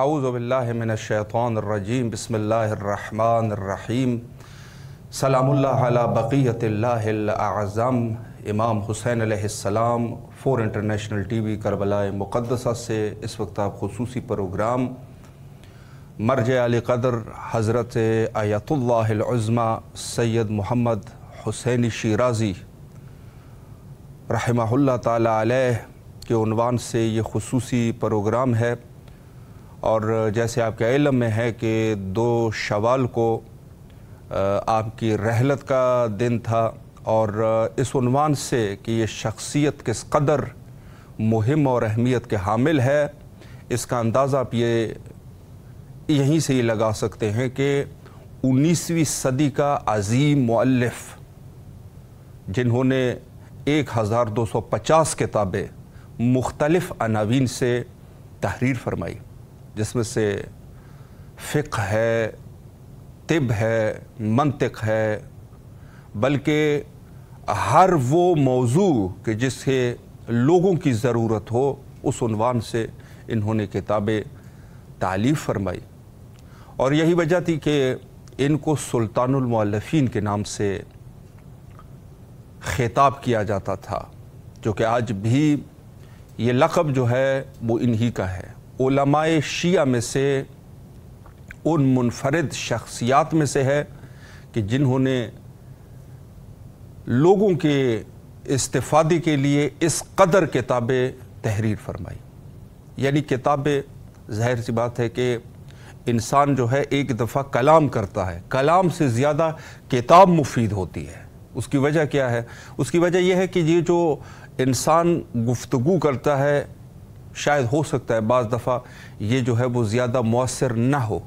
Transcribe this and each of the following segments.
اعوذ باللہ من الشیطان الرجیم بسم اللہ الرحمن الرحیم سلام اللہ علی بقیت اللہ الاعظم امام حسین علیہ السلام 4 انٹرنیشنل ٹی وی کربلا مقدسہ سے اس وقت آپ خصوصی پروگرام مرجع علی قدر حضرت آیت اللہ العظمی سید محمد حسینی شیرازی رحمہ اللہ تعالی علیہ کے عنوان سے یہ خصوصی پروگرام ہے، اور جیسے آپ کے علم میں ہے کہ 2 شوال کو آپ کی رحلت کا دن تھا، اور اس عنوان سے کہ یہ شخصیت کس قدر مہم اور اہمیت کے حامل ہے، اس کا اندازہ آپ یہیں سے یہ لگا سکتے ہیں کہ 19ویں صدی کا عظیم مؤلف جنہوں نے 1250 کتابیں مختلف عناوین سے تحریر فرمائی، جس میں سے فقہ ہے، طب ہے، منطق ہے، بلکہ ہر وہ موضوع کہ جس سے لوگوں کی ضرورت ہو اس عنوان سے انہوں نے کتابیں تالیف فرمائی، اور یہی وجہ تھی کہ ان کو سلطان المؤلفین کے نام سے خطاب کیا جاتا تھا، جو کہ آج بھی یہ لقب جو ہے وہ انہی کا ہے۔ علماء شیعہ میں سے ان منفرد شخصیات میں سے ہے کہ جنہوں نے لوگوں کے استفادے کے لیے اس قدر کتابیں تحریر فرمائی۔ یعنی کتابیں، ظاہر سی بات ہے کہ انسان جو ہے ایک دفعہ کلام کرتا ہے، کلام سے زیادہ کتاب مفید ہوتی ہے۔ اس کی وجہ کیا ہے؟ اس کی وجہ یہ ہے کہ یہ جو انسان گفتگو کرتا ہے، شاید ہو سکتا ہے بعض دفعہ یہ جو ہے وہ زیادہ مؤثر نہ ہو،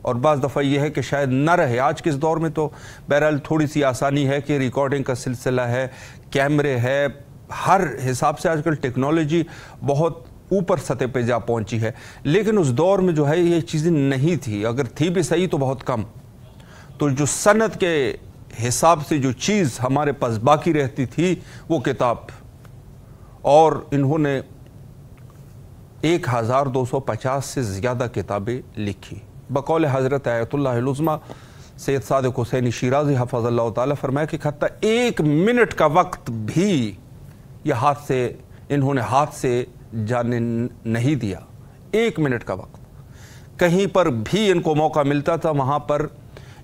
اور بعض دفعہ یہ ہے کہ شاید نہ رہے۔ آج کے اس دور میں تو بہرحال تھوڑی سی آسانی ہے کہ ریکارڈنگ کا سلسلہ ہے، کیمرے ہے، ہر حساب سے آج کل ٹیکنالوجی بہت اوپر سطح پہ جا پہنچی ہے، لیکن اس دور میں جو ہے یہ چیزیں نہیں تھی، اگر تھی بھی صحیح تو بہت کم۔ تو جو سند کے حساب سے جو چیز ہمارے پاس باقی رہتی تھی وہ کتاب، اور انہوں نے 1250 سے زیادہ کتابیں لکھی۔ بقول حضرت آیت اللہ العظمی سید صادق حسینی شیرازی حفظ اللہ تعالی فرمایا کہ حتیٰ 1 منٹ کا وقت بھی یہ انہوں نے ہاتھ سے جانے نہیں دیا۔ 1 منٹ کا وقت، کہیں پر بھی ان کو موقع ملتا تھا وہاں پر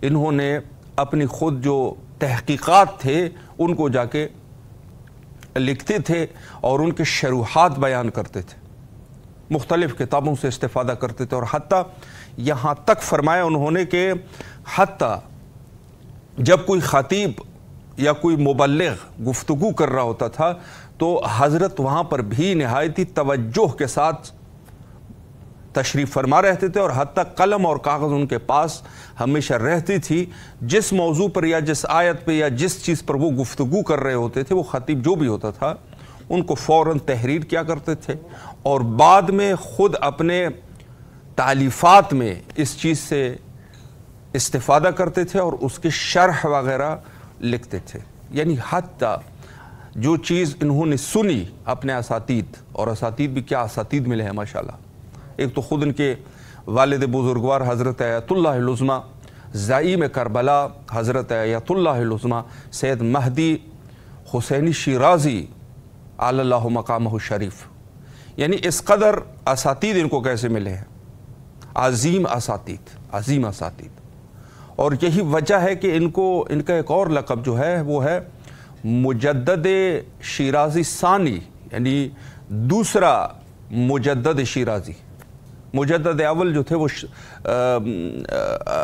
انہوں نے اپنی خود جو تحقیقات تھے ان کو جا کے لکھتے تھے اور ان کے شروحات بیان کرتے تھے، مختلف کتابوں سے استفادہ کرتے تھے، اور حتیٰ یہاں تک فرمایا انہوں نے کہ حتیٰ جب کوئی خطیب یا کوئی مبلغ گفتگو کر رہا ہوتا تھا تو حضرت وہاں پر بھی نہایتی توجہ کے ساتھ تشریف فرما رہتے تھے، اور حتیٰ قلم اور کاغذ ان کے پاس ہمیشہ رہتی تھی۔ جس موضوع پر یا جس آیت پہ یا جس چیز پر وہ گفتگو کر رہے ہوتے تھے، وہ خطیب جو بھی ہوتا تھا ان کو فوراً تحریر کیا کرتے تھے، اور بعد میں خود اپنے تالیفات میں اس چیز سے استفادہ کرتے تھے اور اس کی شرح وغیرہ لکھتے تھے۔ یعنی حتیٰ جو چیز انہوں نے سنی اپنے اساتید، اور اساتید بھی کیا اساتید ملے ہیں ماشاءاللہ، ایک تو خود ان کے والد بزرگوار حضرت آیت اللہ العظمی زعیم کربلا حضرت آیت اللہ العظمی سید مہدی حسینی شیرازی علی اللہ مقامہ الشریف، یعنی اس قدر اساتید ان کو کیسے ملے ہیں، عظیم اساتید۔ اور یہی وجہ ہے کہ ان کا ایک اور لقب جو ہے وہ ہے مجدد شیرازی ثانی، یعنی دوسرا مجدد شیرازی۔ مجدد اول جو تھے وہ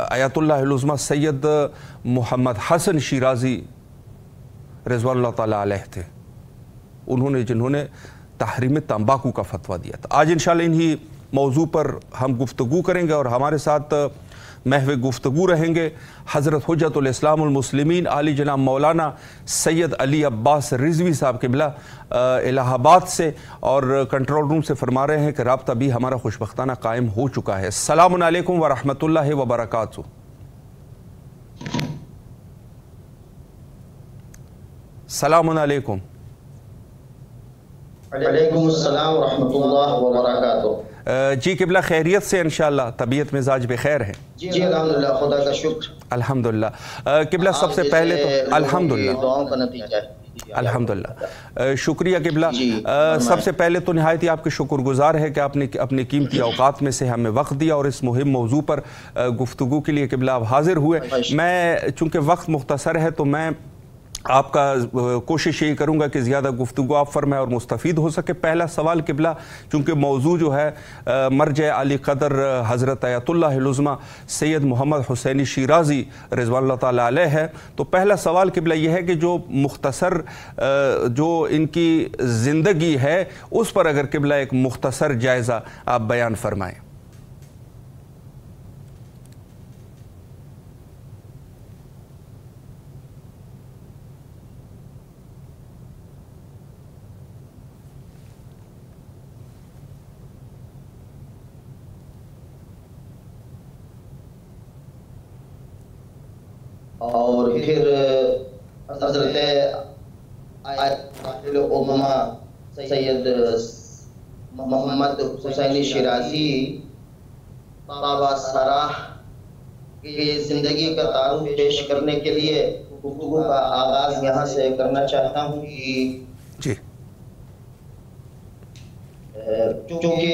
آیت اللہ العظمی سید محمد حسن شیرازی رضوان اللہ تعالیٰ علیہ تھے، جنہوں نے تحریم تمباکو کا فتویٰ دیا تھا۔ آج انشاءاللہ انہی موضوع پر ہم گفتگو کریں گے، اور ہمارے ساتھ محو گفتگو رہیں گے حضرت حجت الاسلام المسلمین عالی جناب مولانا سید علی عباس رضوی صاحب قبلہ الہ آباد سے، اور کنٹرول روم سے فرما رہے ہیں کہ رابطہ بھی ہمارا خوشبختانہ قائم ہو چکا ہے۔ السلام علیکم ورحمۃ اللہ وبرکاتہ۔ السلام علیکم۔ وعلیکم السلام ورحمۃ اللہ وبرکاتہ۔ جی قبلہ خیریت سے انشاءاللہ، طبیعت مزاج بخیر ہے؟ جی الحمدللہ، خدا کا شکر الحمدللہ۔ قبلہ سب سے پہلے تو الحمدللہ دعاؤں کا نتیجہ ہے۔ الحمدللہ، شکریہ قبلہ۔ سب سے پہلے تو نہایت ہی آپ کے شکر گزار ہے کہ آپ نے اپنے قیمتی اوقات میں سے ہمیں وقت دیا اور اس مہم موضوع پر گفتگو کے لیے قبلہ آپ حاضر ہوئے۔ میں چونکہ وقت مختصر ہے تو میں آپ کا کوشش یہی کروں گا کہ زیادہ گفتگو آپ فرمائیں اور مستفید ہو سکے۔ پہلا سوال قبلہ، چونکہ موضوع جو ہے مرجع علی قدر حضرت آیت اللہ العظمیٰ سید محمد حسینی شیرازی رضوان اللہ تعالیٰ علیہ ہے، تو پہلا سوال قبلہ یہ ہے کہ جو مختصر جو ان کی زندگی ہے اس پر اگر قبلہ ایک مختصر جائزہ آپ بیان فرمائیں۔ اور پھر حضرت العظمیٰ سید محمد حسینی شیرازی طابع سراہ کی زندگی کا تعارف پیش کرنے کے لیے گفتگو کا آغاز یہاں سے کرنا چاہتا ہوں کہ چونکہ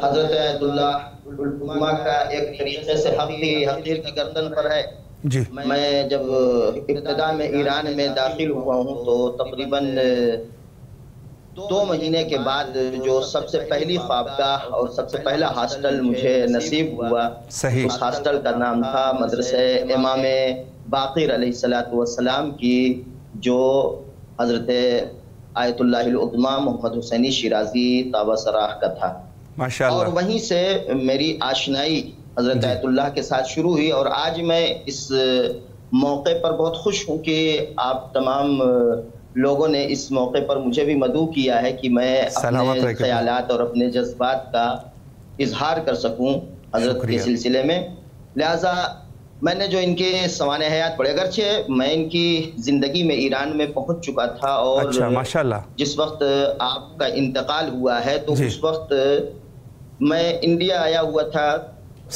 حضرت آیت اللہ العظمیٰ کا ایک طریقے سے حقیر کی گردن پر ہے۔ میں جب ابتدا میں ایران میں داخل ہوا ہوں تو تقریباً 2 مہینے کے بعد جو سب سے پہلی خوابگاہ اور سب سے پہلا ہاسٹل مجھے نصیب ہوا، اس ہاسٹل کا نام تھا مدرسہ امام باقر علیہ السلام کی، جو حضرت آیت اللہ العظمیٰ محمد حسینی شیرازی طابع سراہ کا تھا۔ اور وہیں سے میری آشنائی حضرت آیت اللہ کے ساتھ شروع ہوئی، اور آج میں اس موقع پر بہت خوش ہوں کہ آپ تمام لوگوں نے اس موقع پر مجھے بھی مدعو کیا ہے کہ میں اپنے خیالات اور اپنے جذبات کا اظہار کر سکوں حضرت کے سلسلے میں۔ لہٰذا میں نے جو ان کے سوانح حیات پڑھے، اگرچہ میں ان کی زندگی میں ایران میں پہنچ چکا تھا، اور جس وقت آپ کا انتقال ہوا ہے تو اس وقت میں انڈیا آیا ہوا تھا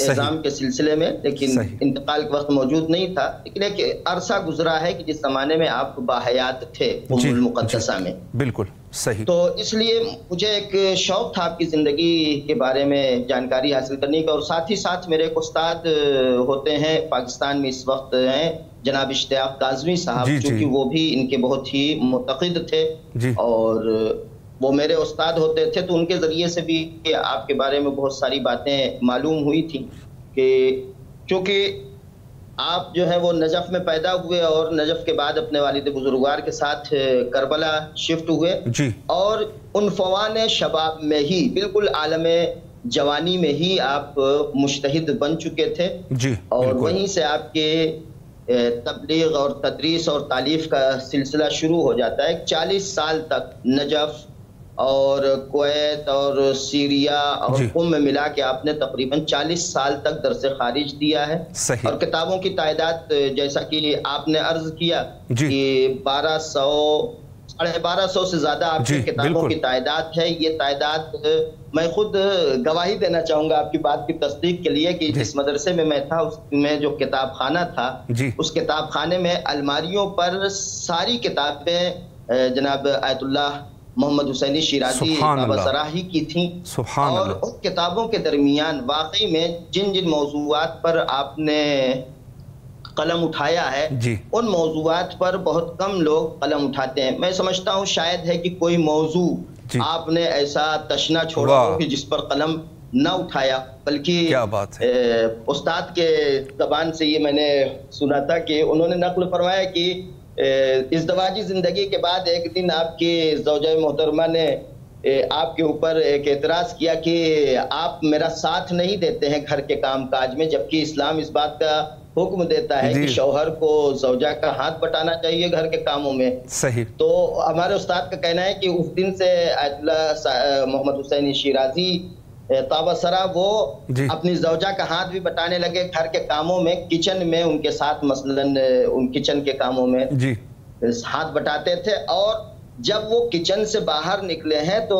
اعزام کے سلسلے میں، لیکن انتقال کے وقت موجود نہیں تھا، لیکن ایک عرصہ گزرا ہے کہ جس زمانے میں آپ باحیات تھے ام المقدسہ میں۔ بالکل صحیح۔ تو اس لیے مجھے ایک شوق تھا آپ کی زندگی کے بارے میں جانکاری حاصل کرنے کا، اور ساتھ ہی ساتھ میرے ایک استاد ہوتے ہیں پاکستان میں اس وقت ہیں، جناب اشتیاق کاظمی صاحب، چونکہ وہ بھی ان کے بہت ہی معتقد تھے اور وہ میرے استاد ہوتے تھے، تو ان کے ذریعے سے بھی آپ کے بارے میں بہت ساری باتیں معلوم ہوئی تھی کہ چونکہ آپ جو ہے وہ نجف میں پیدا ہوئے اور نجف کے بعد اپنے والد بزرگوار کے ساتھ کربلا شفٹ ہوئے، اور عنفوان شباب میں ہی بالکل عالم جوانی میں ہی آپ مجتہد بن چکے تھے، اور وہیں سے آپ کے تبلیغ اور تدریس اور تعلیف کا سلسلہ شروع ہو جاتا ہے۔ 40 سال تک نجف اور کویت اور سیریا اور قم میں ملا کے آپ نے تقریباً 40 سال تک درس خارج دیا ہے، اور کتابوں کی تعداد جیسا کہ آپ نے عرض کیا کہ 1200 سے زیادہ آپ کی کتابوں کی تعداد ہے۔ یہ تعداد میں خود گواہی دینا چاہوں گا آپ کی بات کی تصدیق کے لیے کہ جس مدرسے میں میں تھا اس میں جو کتاب خانہ تھا، اس کتاب خانے میں الماریوں پر ساری کتابیں جناب آیت اللہ محمد حسینی شیرازی طابع سراہ ہی کی تھیں، اور ان کتابوں کے درمیان واقعی میں جن جن موضوعات پر آپ نے قلم اٹھایا ہے ان موضوعات پر بہت کم لوگ قلم اٹھاتے ہیں۔ میں سمجھتا ہوں شاید ہے کہ کوئی موضوع آپ نے ایسا تشنا چھوڑا ہو کہ جس پر قلم نہ اٹھایا، بلکہ استاد کے زبان سے یہ میں نے سنا تھا کہ انہوں نے نقل فرمایا کہ ازدواجی زندگی کے بعد ایک دن آپ کی زوجہ محترمہ نے آپ کے اوپر ایک اعتراض کیا کہ آپ میرا ساتھ نہیں دیتے ہیں گھر کے کام کاج میں، جبکہ اسلام اس بات کا حکم دیتا ہے کہ شوہر کو زوجہ کا ہاتھ بٹانا چاہیے گھر کے کاموں میں۔ تو ہمارے استاد کا کہنا ہے کہ اس دن سے آیت اللہ محمد حسینی شیرازی طابع سراہ وہ اپنی زوجہ کا ہاتھ بھی بٹانے لگے گھر کے کاموں میں، کچن میں ان کے ساتھ مثلاً ان کچن کے کاموں میں ہاتھ بٹاتے تھے، اور جب وہ کچن سے باہر نکلے ہیں تو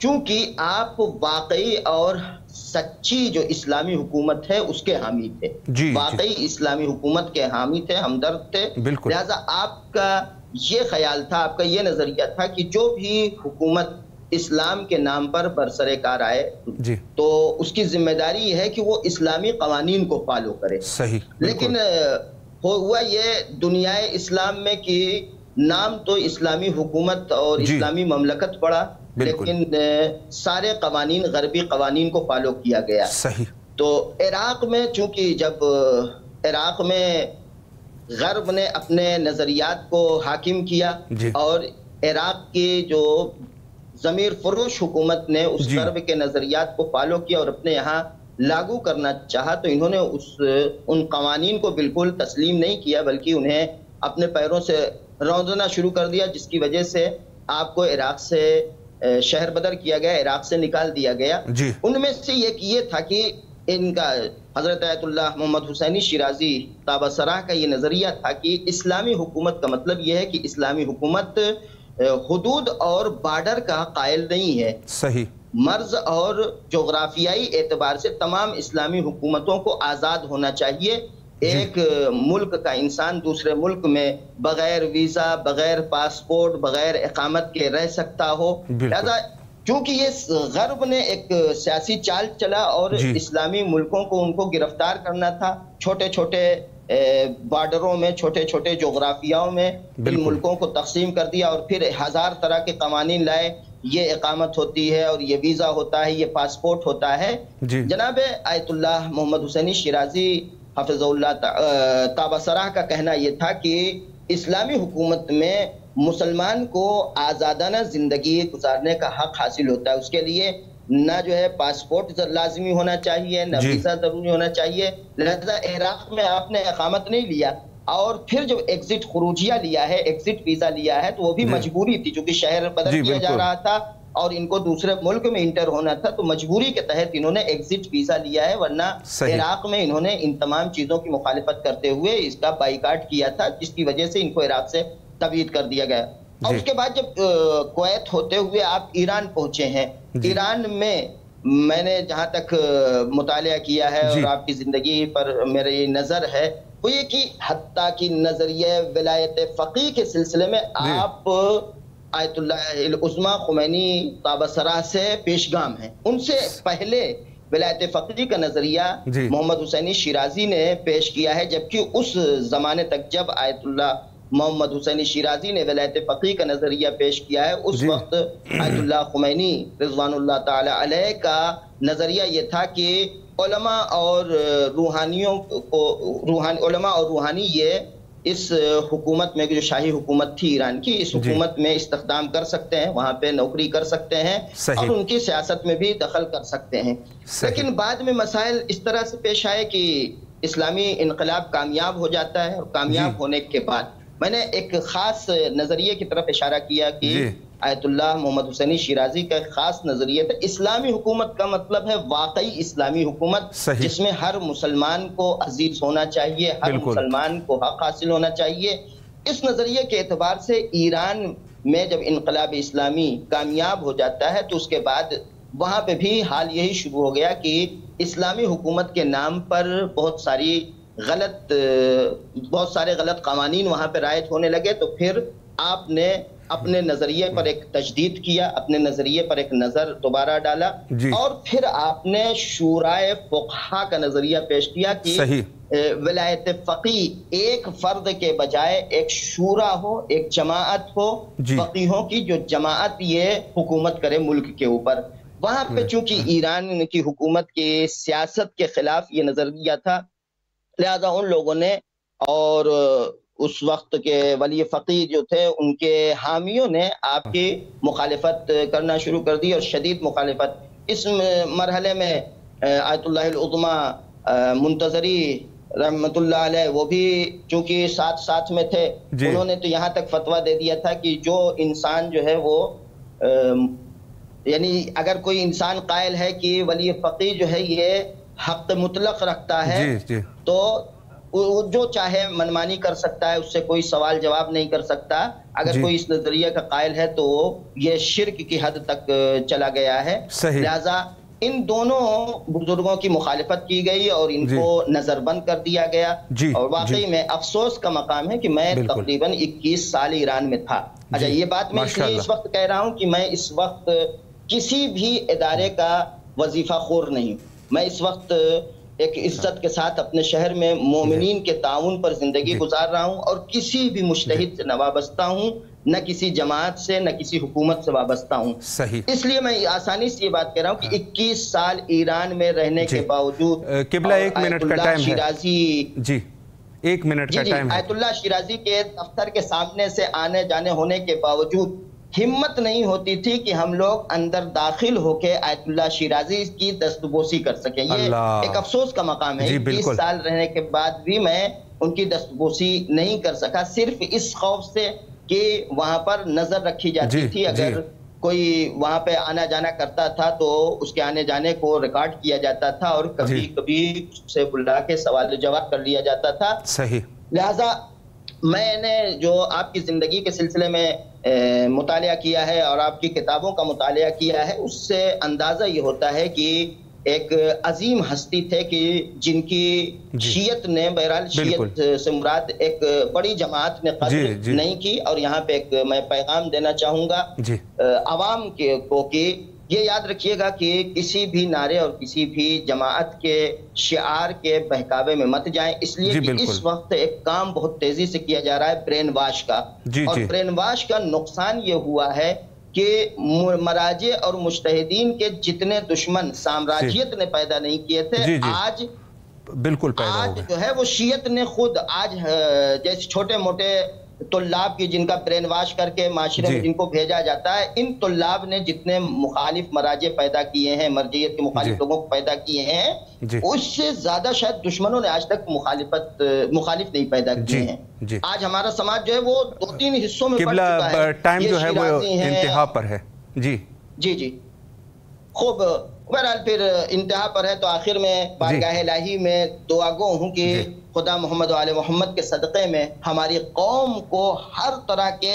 چونکہ آپ واقعی اور سچی جو اسلامی حکومت ہے اس کے حامی تھے، واقعی اسلامی حکومت کے حامی تھے، ہمدرد تھے، لہذا آپ کا یہ خیال تھا، آپ کا یہ نظریہ تھا کہ جو بھی حکومت اسلام کے نام پر برسر کار آئے تو اس کی ذمہ داری یہ ہے کہ وہ اسلامی قوانین کو فالو کرے۔ لیکن ہوا یہ دنیا اسلام میں کہ نام تو اسلامی حکومت اور اسلامی مملکت پڑا، لیکن سارے قوانین غربی قوانین کو فالو کیا گیا۔ تو عراق میں چونکہ جب عراق میں غرب نے اپنے نظریات کو حاکم کیا اور عراق کی جو ضمیر فروش حکومت نے اس غرب کے نظریات کو فالو کیا اور اپنے یہاں لاگو کرنا چاہا، تو انہوں نے ان قوانین کو بالکل تسلیم نہیں کیا، بلکہ انہیں اپنے پیروں سے روندنا شروع کر دیا، جس کی وجہ سے آپ کو عراق سے شہر بدر کیا گیا، عراق سے نکال دیا گیا۔ ان میں سے یہ تھا کہ ان کا حضرت آیت اللہ محمد حسینی شیرازی طابہ سراہ کا یہ نظریہ تھا کہ اسلامی حکومت کا مطلب یہ ہے کہ اسلامی حکومت حدود اور بارڈر کا قائل نہیں ہے، مرز اور جغرافیائی اعتبار سے تمام اسلامی حکومتوں کو آزاد ہونا چاہیے۔ ایک ملک کا انسان دوسرے ملک میں بغیر ویزا، بغیر پاسپورٹ، بغیر اقامت کے رہ سکتا ہو۔ لہذا چونکہ یہ غرب نے ایک سیاسی چال چلا اور اسلامی ملکوں کو ان کو گرفتار کرنا تھا، چھوٹے چھوٹے بارڈروں میں، چھوٹے چھوٹے جغرافیاؤں میں ان ملکوں کو تقسیم کر دیا اور پھر ہزار طرح کے قوانین لائے، یہ اقامت ہوتی ہے اور یہ ویزا ہوتا ہے، یہ پاسپورٹ ہوتا ہے۔ جناب آیت اللہ محمد حسینی شیرازی حفظ اللہ طابہ سراہ کا کہنا یہ تھا کہ اسلامی حکومت میں مسلمان کو آزادانہ زندگی گزارنے کا حق حاصل ہوتا ہے، اس کے لیے نہ جو ہے پاسپورٹ لازمی ہونا چاہیے، نہ ویزا ضروری ہونا چاہیے۔ لہذا عراق میں آپ نے اقامت نہیں لیا اور پھر جو ایگزٹ خروجیہ لیا ہے، ایگزٹ ویزا لیا ہے، تو وہ بھی مجبوری تھی، چونکہ شہر بدل کیا جا رہا تھا اور ان کو دوسرے ملک میں انٹر ہونا تھا، تو مجبوری کے تحت انہوں نے ایگزٹ ویزا لیا ہے، ورنہ عراق میں انہوں نے ان تمام چیزوں کی مخالفت کرتے ہوئے اس کا بائیکاٹ کیا تھا، جس کی وجہ سے ان کو عراق سے تبعید کر دیا گیا۔ اور اس کے بعد جب کویت ہوتے ہوئے آپ ایران پہنچے ہیں، ایران میں نے جہاں تک مطالعہ کیا ہے اور آپ کی زندگی پر میری نظر ہے وہ یہ کہ حتیٰ کہ نظریہ ولایت فقیہ کے سلسلے میں آپ آیت اللہ العظمیٰ خمینی طابہ سراہ سے پیشگام ہیں۔ ان سے پہلے ولایت فقیہ کا نظریہ محمد حسینی شیرازی نے پیش کیا ہے، جبکہ اس زمانے تک جب آیت اللہ محمد حسینی شیرازی نے ولایت فقیہ کا نظریہ پیش کیا ہے، اس وقت آیت اللہ خمینی رضوان اللہ تعالی علیہ کا نظریہ یہ تھا کہ علماء اور روحانی یہ اس حکومت میں جو شاہی حکومت تھی ایران کی، اس حکومت میں استخدام کر سکتے ہیں، وہاں پہ نوکری کر سکتے ہیں اور ان کی سیاست میں بھی دخل کر سکتے ہیں۔ لیکن بعد میں مسائل اس طرح سے پیش آئے کہ اسلامی انقلاب کامیاب ہو جاتا ہے، اور کامیاب ہونے کے بعد میں نے ایک خاص نظریے کی طرف اشارہ کیا کہ آیت اللہ محمد حسینی شیرازی کا ایک خاص نظریہ تھا، اسلامی حکومت کا مطلب ہے واقعی اسلامی حکومت، جس میں ہر مسلمان کو عزیز ہونا چاہیے، ہر مسلمان کو حق حاصل ہونا چاہیے۔ اس نظریے کے اعتبار سے ایران میں جب انقلاب اسلامی کامیاب ہو جاتا ہے تو اس کے بعد وہاں پہ بھی حال یہی شروع ہو گیا کہ اسلامی حکومت کے نام پر بہت سارے غلط قوانین وہاں پہ رائج ہونے لگے۔ تو پھر آپ نے اپنے نظریے پر ایک تجدید کیا، اپنے نظریے پر ایک نظر دوبارہ ڈالا، اور پھر آپ نے شورائے فقہا کا نظریہ پیش کیا کہ ولایت فقیہ ایک فرد کے بجائے ایک شورا ہو، ایک جماعت ہو فقیہوں کی، جو جماعت یہ حکومت کرے ملک کے اوپر۔ وہاں پہ چونکہ ایران کی حکومت کی سیاست کے خلاف یہ نظریہ تھا، لہذا ان لوگوں نے اور اس وقت کے ولی فقیہ جو تھے ان کے حامیوں نے آپ کی مخالفت کرنا شروع کر دی، اور شدید مخالفت۔ اس مرحلے میں آیت اللہ العظمیٰ منتظری رحمت اللہ علیہ وہ بھی چونکہ ساتھ میں تھے، انہوں نے تو یہاں تک فتویٰ دے دیا تھا کہ جو انسان جو ہے وہ یعنی اگر کوئی انسان قائل ہے کہ ولی فقیہ جو ہے یہ حق مطلق رکھتا ہے تو جو چاہے منمانی کر سکتا ہے، اس سے کوئی سوال جواب نہیں کر سکتا. اگر کوئی اس نظریے کا قائل ہے تو یہ شرک کی حد تک چلا گیا ہے. لہذا ان دونوں بزرگوں کی مخالفت کی گئی اور ان کو نظر بند کر دیا گیا. اور واقعی میں افسوس کا مقام ہے کہ میں تقریباً 21 سال ایران میں تھا. اچھا، یہ بات میں اس لیے اس وقت کہہ رہا ہوں کہ میں اس وقت کسی بھی ادارے کا وظیفہ خور نہیں. میں اس وقت ایک عزت کے ساتھ اپنے شہر میں مومنین کے تعاون پر زندگی گزار رہا ہوں اور کسی بھی مجتہد سے نہ وابستہ ہوں، نہ کسی جماعت سے، نہ کسی حکومت سے وابستہ ہوں. اس لیے میں آسانی سے یہ بات کہہ رہا ہوں کہ 21 سال ایران میں رہنے کے باوجود قبلہ 1 منٹ کا ٹائم ہے. جی 1 منٹ کا ٹائم ہے. آیت اللہ شیرازی کے دفتر کے سامنے سے آنے جانے ہونے کے باوجود ہمت نہیں ہوتی تھی کہ ہم لوگ اندر داخل ہو کے آیت اللہ شیرازی کی دستبوسی کر سکیں. یہ ایک افسوس کا مقام ہے. 20 سال رہنے کے بعد بھی میں ان کی دستبوسی نہیں کر سکا، صرف اس خوف سے کہ وہاں پر نظر رکھی جاتی تھی. اگر کوئی وہاں پہ آنا جانا کرتا تھا تو اس کے آنے جانے کو ریکارڈ کیا جاتا تھا اور کبھی کبھی اسے بلا کے سوال جواب کر لیا جاتا تھا. لہذا میں نے جو آپ کی زندگی کے سلسلے میں مطالعہ کیا ہے اور آپ کی کتابوں کا مطالعہ کیا ہے، اس سے اندازہ یہ ہوتا ہے کہ ایک عظیم ہستی تھے کہ جن کی شیعت نے، بہرحال شیعت سے مراد ایک بڑی جماعت نے قتل نہیں کی. اور یہاں پہ ایک میں پیغام دینا چاہوں گا عوام کو کہ یہ یاد رکھیے گا کہ کسی بھی نعرے اور کسی بھی جماعت کے شعار کے بہکاوے میں مت جائیں، اس لیے کہ اس وقت ایک کام بہت تیزی سے کیا جا رہا ہے برین واش کا. اور برین واش کا نقصان یہ ہوا ہے کہ مراجع اور مجتہدین کے جتنے دشمن سامراجیت نے پیدا نہیں کیے تھے، آج بالکل آج جو ہے وہ شیعت نے خود، آج جیسے چھوٹے موٹے طلاب کی جن کا برین واش کر کے معاشرے میں جن کو بھیجا جاتا ہے، ان طلاب نے جتنے مخالف مراجع پیدا کیے ہیں، مرجعیت کے مخالف لوگوں کو پیدا کیے ہیں، اس سے زیادہ شاید دشمنوں نے آج تک مخالف نہیں پیدا کیے ہیں. آج ہمارا سماج جو ہے وہ 2-3 حصوں میں بٹ چکا ہے. ٹائم جو ہے وہ انتہا پر ہے. جی خوب. بہرحال پھر انتہا پر ہے تو آخر میں بارگاہ الہی میں دعا گو ہوں کہ خدا محمد و آل محمد کے صدقے میں ہماری قوم کو ہر طرح کے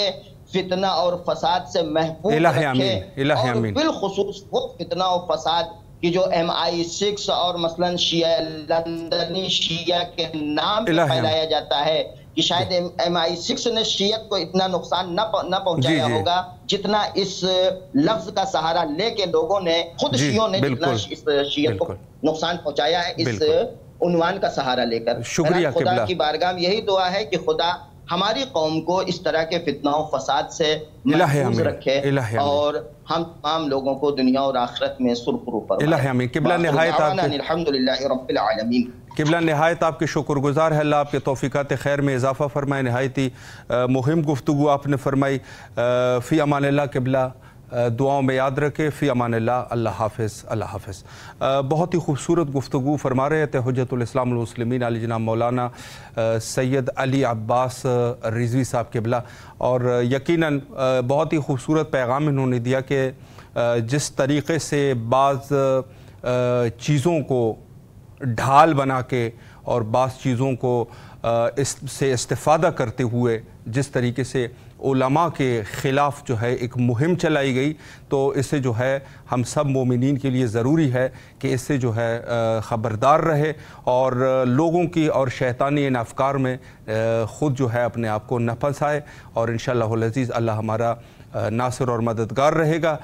فتنہ اور فساد سے محفوظ رکھے، اور بالخصوص وہ فتنہ و فساد کی جو MI6 اور مثلا شیعہ لندنی شیعہ کے نام پہ پھیلایا جاتا ہے کہ شاید MI6 نے شیعت کو اتنا نقصان نہ پہنچایا ہوگا جتنا اس لفظ کا سہارا لے کے لوگوں نے، خود شیعوں نے جتنا اس شیعت کو نقصان پہنچایا ہے اس عنوان کا سہارا لے کر. شکریہ. خدا کی بارگاہ میں یہی دعا ہے کہ خدا ہماری قوم کو اس طرح کے فتنہ و فساد سے محفوظ رکھے اور ہم تمام لوگوں کو دنیا اور آخرت میں سرخرو فرمائے. الہ آمین. قبلہ نہایت الحمدللہ رب العالمین. قبلہ نہایت آپ کے شکر گزار ہے. اللہ آپ کے توفیقات خیر میں اضافہ فرمائے. نہایت ہی مہم گفتگو آپ نے فرمائی. فی امان اللہ. قبلہ دعاؤں میں یاد رکھے. فی امان اللہ. اللہ حافظ. اللہ حافظ. بہت ہی خوبصورت گفتگو فرما رہے تھے حجت الاسلام المسلمین علی جناب مولانا سید علی عباس رضوی صاحب قبلہ. اور یقیناً بہت ہی خوبصورت پیغام انہوں نے دیا کہ جس طریقے سے بعض چیزوں کو ڈھال بنا کے اور بعض چیزوں کو اس سے استفادہ کرتے ہوئے جس طریقے سے علماء کے خلاف جو ہے ایک مہم چلائی گئی، تو اس سے جو ہے ہم سب مومنین کے لیے ضروری ہے کہ اس سے جو ہے خبردار رہے اور لوگوں کی اور شیطانی ان افکار میں خود جو ہے اپنے آپ کو نہ پھنسائے. اور انشاءاللہ العزیز اللہ ہمارا ناصر اور مددگار رہے گا.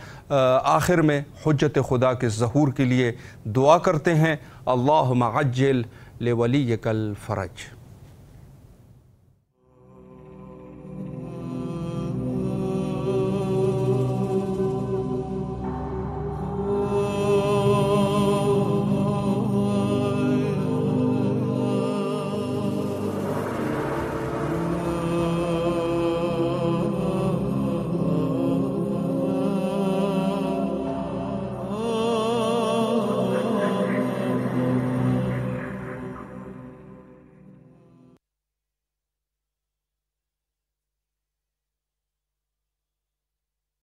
آخر میں حجت خدا کے ظہور کے لیے دعا کرتے ہیں. اللہم عجل لولیک الفرج.